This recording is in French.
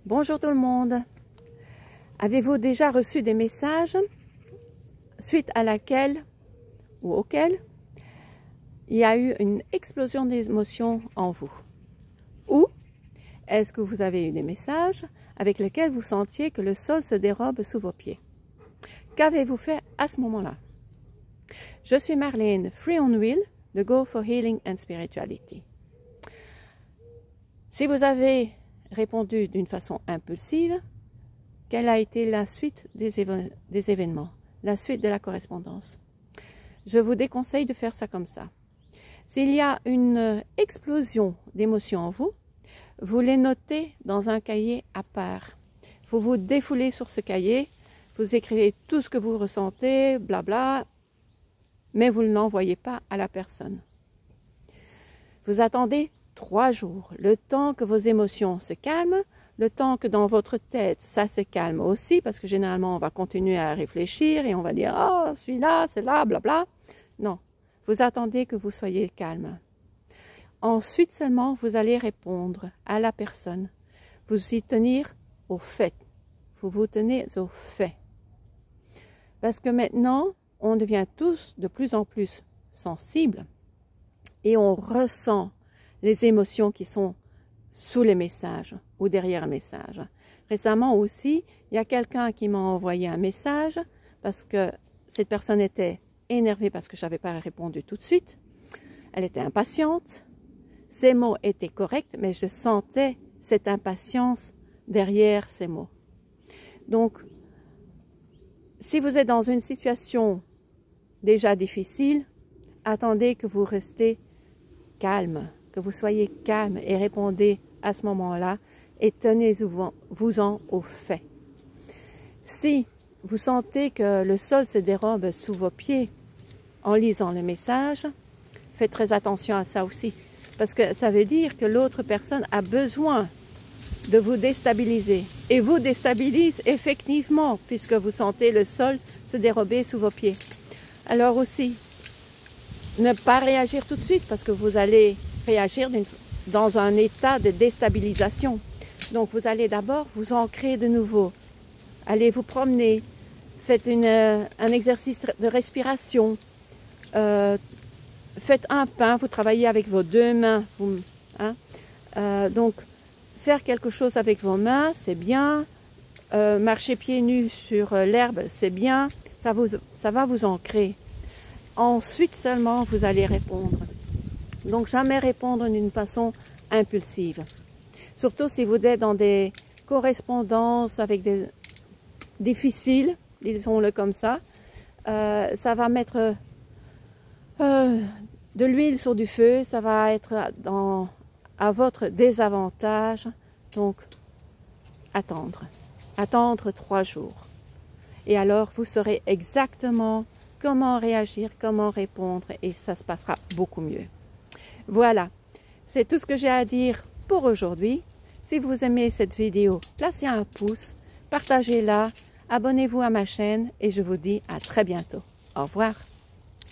Bonjour tout le monde. Avez-vous déjà reçu des messages suite à laquelle ou auquel il y a eu une explosion d'émotions en vous? Ou est-ce que vous avez eu des messages avec lesquels vous sentiez que le sol se dérobe sous vos pieds? Qu'avez-vous fait à ce moment-là? Je suis Marlène, Free on Wheel, de Go for Healing and Spirituality. Si vous avez répondu d'une façon impulsive, quelle a été la suite des événements, la suite de la correspondance? Je vous déconseille de faire ça comme ça. S'il y a une explosion d'émotions en vous, vous les notez dans un cahier à part. Vous vous défoulez sur ce cahier, vous écrivez tout ce que vous ressentez, blabla, mais vous ne l'envoyez pas à la personne. Vous attendez 3 jours, le temps que vos émotions se calment, le temps que dans votre tête, ça se calme aussi, parce que généralement, on va continuer à réfléchir et on va dire « Oh, celui-là, c'est là, blabla ». Non, vous attendez que vous soyez calme. Ensuite seulement, vous allez répondre à la personne. Vous y tenir au fait. Vous vous tenez au fait. Parce que maintenant, on devient tous de plus en plus sensibles et on ressent les émotions qui sont sous les messages ou derrière un message. Récemment aussi, il y a quelqu'un qui m'a envoyé un message parce que cette personne était énervée parce que je n'avais pas répondu tout de suite. Elle était impatiente. Ses mots étaient corrects, mais je sentais cette impatience derrière ces mots. Donc, si vous êtes dans une situation déjà difficile, attendez que vous restez calme, que vous soyez calme et répondez à ce moment-là et tenez-vous-en au fait. Si vous sentez que le sol se dérobe sous vos pieds en lisant le message, faites très attention à ça aussi, parce que ça veut dire que l'autre personne a besoin de vous déstabiliser et vous déstabilise effectivement puisque vous sentez le sol se dérober sous vos pieds. Alors aussi, ne pas réagir tout de suite parce que vous allez réagir dans un état de déstabilisation. Donc vous allez d'abord vous ancrer de nouveau. Allez vous promener, faites un exercice de respiration, faites un pain, vous travaillez avec vos 2 mains. Donc faire quelque chose avec vos mains, c'est bien. Marcher pieds nus sur l'herbe, c'est bien. Ça va vous ancrer. Ensuite seulement, vous allez répondre. Donc, jamais répondre d'une façon impulsive. Surtout si vous êtes dans des correspondances avec des difficiles, disons-le comme ça. Ça va mettre de l'huile sur du feu, ça va être à votre désavantage. Donc, attendre. Attendre 3 jours. Et alors, vous saurez exactement comment réagir, comment répondre et ça se passera beaucoup mieux. Voilà, c'est tout ce que j'ai à dire pour aujourd'hui. Si vous aimez cette vidéo, placez un pouce, partagez-la, abonnez-vous à ma chaîne et je vous dis à très bientôt. Au revoir.